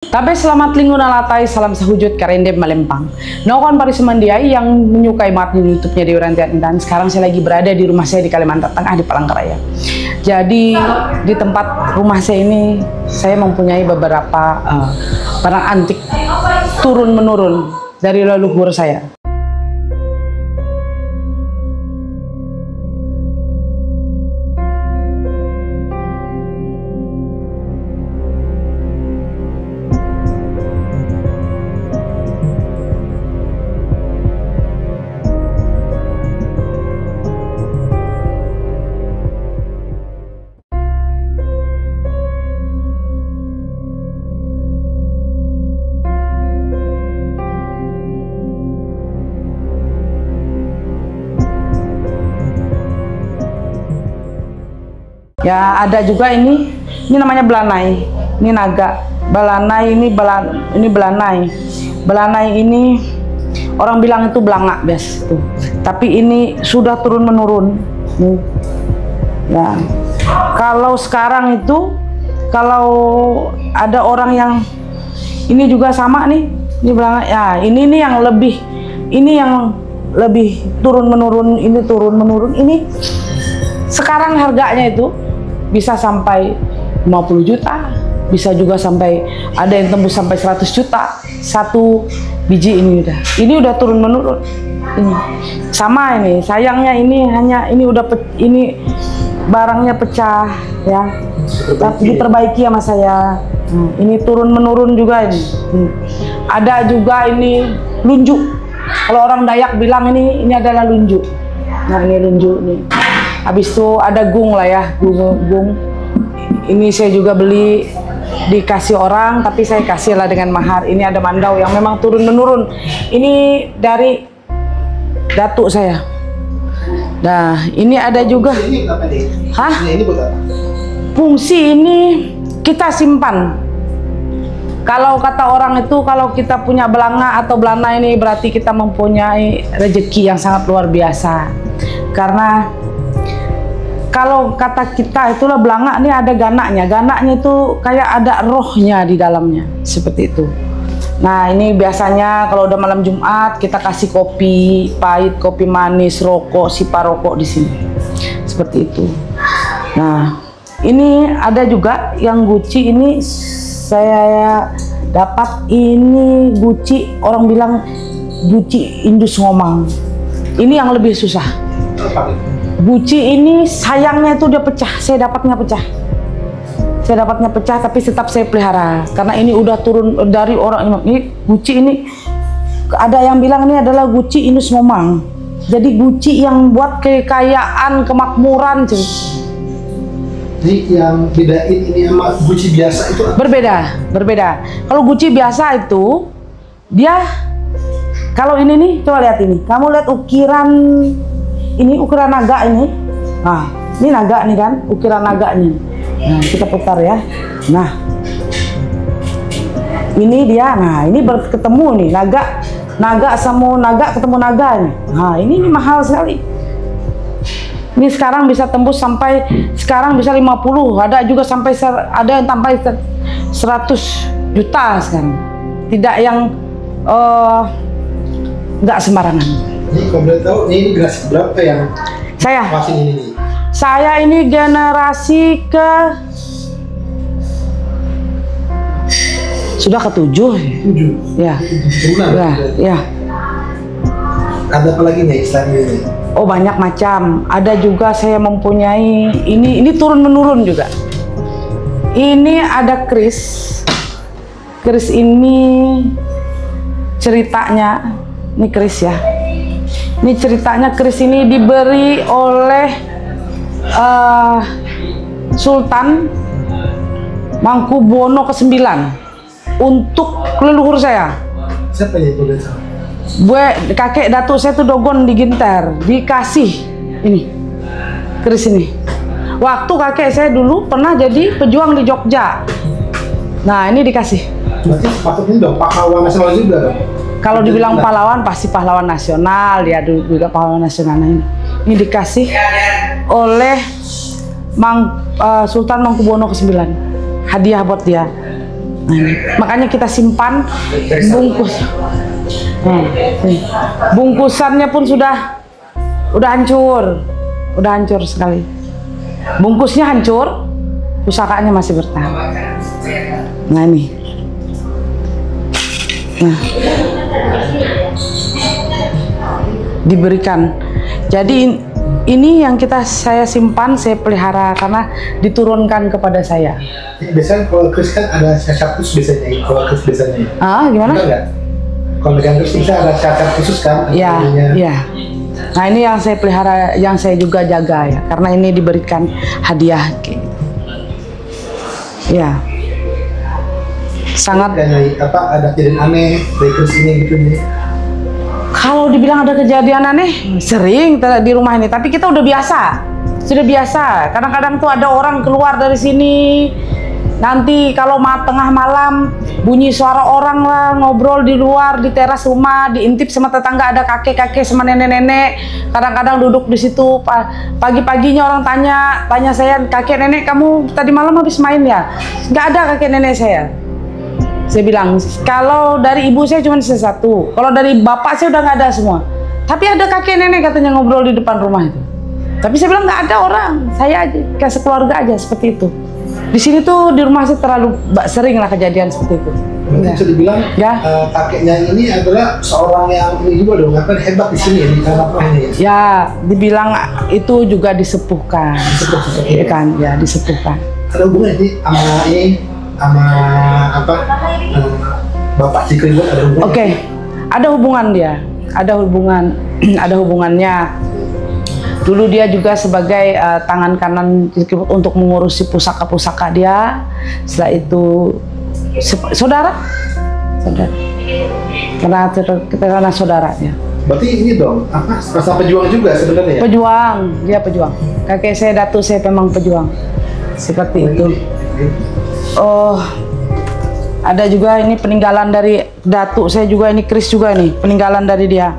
Tapi selamat lingkungan latai, salam sehujud karendem Malempang. Naukon Parisemandiai yang menyukai mat di YouTube-nya di Rantian Intan. Sekarang saya lagi berada di rumah saya di Kalimantan Tengah di Palangkaraya. Jadi di tempat rumah saya ini saya mempunyai beberapa barang antik turun menurun dari leluhur saya. Ya, ada juga ini namanya belanai. Ini naga. Belanai ini belanai. Belanai ini orang bilang itu belangak bias itu. Tapi ini sudah turun menurun. Ya. Kalau sekarang itu kalau ada orang yang ini juga sama nih, ini belangak. Ya, ini nih yang lebih turun menurun, ini turun menurun. Ini sekarang harganya itu bisa sampai 50 juta, bisa juga sampai ada yang tembus sampai 100 juta satu biji ini udah. Ini udah turun menurun. Ini sama ini, sayangnya ini udah ini barangnya pecah ya. Tapi diperbaiki sama saya. Ini turun menurun juga ini. Ada juga ini lunjuk. Kalau orang Dayak bilang ini adalah lunjuk. Nah, ini lunjuk nih. Habis itu ada gung lah ya, gung. Ini saya juga beli dikasih orang, tapi saya kasih lah dengan mahar. Ini ada mandau yang memang turun menurun. Ini dari datuk saya. Nah, ini ada juga. Hah? Fungsi ini kita simpan. Kalau kata orang itu, kalau kita punya belanga atau belana ini berarti kita mempunyai rezeki yang sangat luar biasa. Karena kalau kata kita itulah belangak ini ada ganaknya. Ganaknya itu kayak ada rohnya di dalamnya. Seperti itu. Nah, ini biasanya kalau udah malam Jumat kita kasih kopi pahit, kopi manis, rokok, sipa rokok di sini. Seperti itu. Nah, ini ada juga yang guci ini saya dapat ini guci, orang bilang guci Indus Ngomang. Ini yang lebih susah. Guci ini sayangnya itu dia pecah, saya dapatnya pecah, tapi tetap saya pelihara karena ini udah turun dari orang ini. Guci ini ada yang bilang ini adalah guci Indus Ngomang, jadi guci yang buat kekayaan, kemakmuran. Jadi yang bedain ini sama guci biasa itu berbeda. Kalau guci biasa itu dia, kalau ini nih coba lihat ini, kamu lihat ukiran ini, ukuran naga ini. Nah, ini naga nih kan, ukiran naganya. Nah, kita putar ya. Nah, ini dia. Nah, ini berketemu nih naga sama naga ketemu naga nih. Nah, ini mahal sekali. Ini sekarang bisa tembus sampai sekarang bisa 50, ada juga sampai ada yang sampai 100 juta sekarang. Tidak yang nggak sembarangan. Ini kalau boleh tahu, ini generasi berapa yang saya? Ini. Saya ini generasi sudah ke-7. Ya. Ya. Ada apa lagi nih selain ini? Oh, banyak macam. Ada juga saya mempunyai ini turun menurun juga. Ini ada keris. Keris ini ceritanya, ini keris ya. Ini ceritanya keris ini diberi oleh Sultan Mangkubuwono ke-9 untuk leluhur saya. Siapa itu? Kakek datuk saya tuh Dogon di Ginter, dikasih ini keris ini. Waktu kakek saya dulu pernah jadi pejuang di Jogja. Nah, ini dikasih. Berarti sepatutnya udah pahlawan nasional juga dong? Kalau dibilang pahlawan pasti pahlawan nasional, dia juga pahlawan nasional. Ini dikasih oleh Sultan Mangkubuwono ke-9, hadiah buat dia. Makanya kita simpan bungkus. Bungkusannya pun sudah hancur, sekali. Bungkusnya hancur, pusakanya masih bertahan. Nah ini. Nah, diberikan. Jadi ini yang saya simpan, saya pelihara karena diturunkan kepada saya. Biasanya kalau kris kan ada cacat khusus biasanya. Kalau kris biasanya. Gimana? Enggak? Kalau megang kris bisa ada cacat khusus kan? Iya. Nah ini yang saya pelihara, yang saya juga jaga ya, karena ini diberikan hadiah. Ya. Sangat. Ada kejadian aneh dari kris ini gitu nih? Kalau dibilang ada kejadian aneh, sering di rumah ini. Tapi kita udah biasa, sudah biasa. Kadang-kadang tuh ada orang keluar dari sini. Nanti kalau tengah malam bunyi suara orang lah ngobrol di luar di teras rumah, diintip sama tetangga, ada kakek-kakek sama nenek-nenek. Kadang-kadang duduk di situ. Pagi-paginya orang tanya saya, kakek nenek kamu tadi malam habis main ya? Nggak ada kakek nenek saya. Saya bilang, kalau dari ibu saya cuma satu, kalau dari bapak saya udah nggak ada semua. Tapi ada kakek nenek katanya ngobrol di depan rumah itu. Tapi saya bilang nggak ada orang, saya aja, kayak sekeluarga aja seperti itu. Di sini tuh di rumah saya terlalu sering lah kejadian seperti itu. Bisa dibilang kakeknya ini adalah seorang yang ini juga dong, hebat di sini di rumah ini. Ya, dibilang itu juga disepuhkan. Kan, ya disepuhkan. Ada hubungan ini sama Bapak Cikri ada hubungan? Oke, ada hubungan dia, ada hubungannya. Dulu dia juga sebagai tangan kanan Cikri untuk mengurusi pusaka-pusaka dia. Setelah itu saudara, karena saudaranya. Berarti ini dong, rasa pejuang juga sebenarnya? Pejuang, dia pejuang. Kakek saya, datuk saya memang pejuang, seperti itu. Oh, ada juga ini peninggalan dari datuk saya juga, ini keris juga nih, peninggalan dari dia.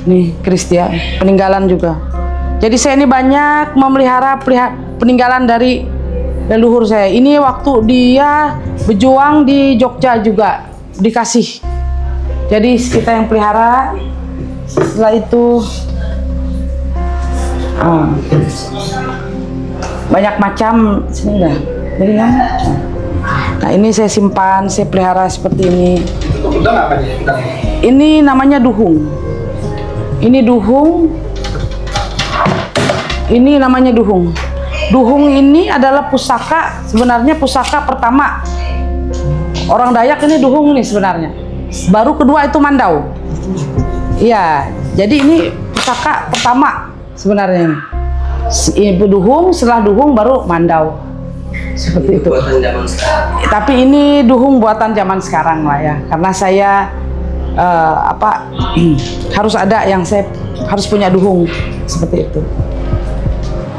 Nih keris dia, peninggalan juga. Jadi saya ini banyak memelihara peninggalan dari leluhur saya. Ini waktu dia berjuang di Jogja juga dikasih. Jadi kita yang pelihara. Setelah itu banyak macam sini enggak. Jadi nah ini saya simpan, saya pelihara seperti ini. Udang apa nih? Ini namanya duhung. Ini duhung. Ini namanya duhung. Duhung ini adalah pusaka, sebenarnya pusaka pertama orang Dayak. Ini duhung nih sebenarnya. Baru kedua itu mandau. Iya, jadi ini pusaka pertama sebenarnya. Ini duhung, setelah duhung baru mandau. Seperti itu. Tapi ini duhung buatan zaman sekarang lah ya, karena saya harus ada yang saya harus punya duhung seperti itu.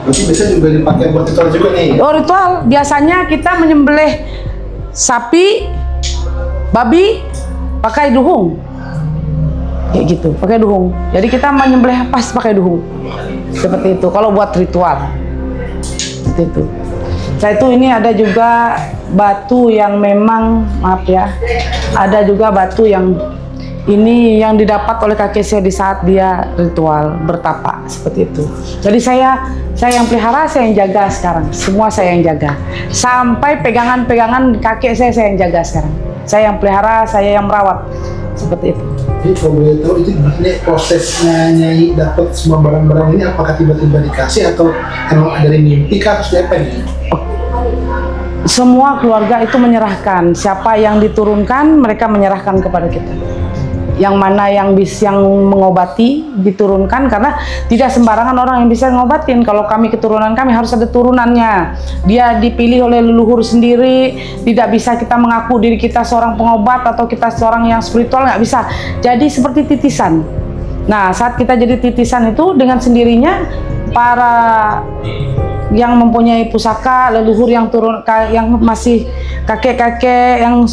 Mungkin biasa juga dipakai buat ritual juga nih. Oh, ritual biasanya kita menyembelih sapi, babi pakai duhung, kayak gitu, pakai duhung. Jadi kita menyembelih pas pakai duhung seperti itu. Kalau buat ritual seperti itu. Saya itu ini ada juga batu yang memang, maaf ya, ada juga batu yang ini yang didapat oleh kakek saya di saat dia ritual bertapa seperti itu. Jadi saya yang pelihara, saya yang jaga sekarang. Semua saya yang jaga. Sampai pegangan-pegangan kakek saya yang jaga sekarang. Saya yang pelihara, saya yang merawat seperti itu. Jadi kalau boleh tahu itu ini prosesnya Nyai dapat semua barang-barang ini, apakah tiba-tiba dikasih atau emang dari mimpi kah atau apa nih? Semua keluarga itu menyerahkan, siapa yang diturunkan mereka menyerahkan kepada kita. Yang mana yang mengobati diturunkan, karena tidak sembarangan orang yang bisa ngobatin. Kalau kami keturunan kami harus ada turunannya. Dia dipilih oleh leluhur sendiri. Tidak bisa kita mengaku diri kita seorang pengobat atau kita seorang yang spiritual, nggak bisa. Jadi seperti titisan. Nah, saat kita jadi titisan itu dengan sendirinya para yang mempunyai pusaka, leluhur yang turun, yang masih kakek-kakek yang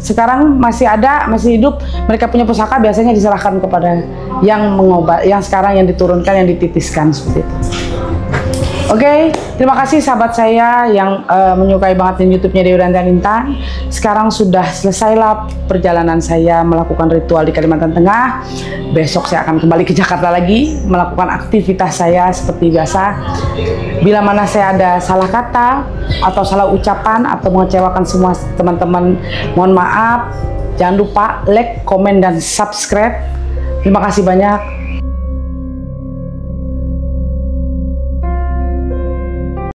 sekarang masih ada, masih hidup, mereka punya pusaka biasanya diserahkan kepada yang mengobat, yang sekarang yang diturunkan, yang dititiskan seperti itu. Oke, terima kasih sahabat saya yang menyukai banget YouTube-nya Dewi Rantian Intan. Sekarang sudah selesailah perjalanan saya melakukan ritual di Kalimantan Tengah. Besok saya akan kembali ke Jakarta lagi melakukan aktivitas saya seperti biasa. Bila mana saya ada salah kata atau salah ucapan atau mengecewakan semua teman-teman, mohon maaf. Jangan lupa like, komen, dan subscribe. Terima kasih banyak.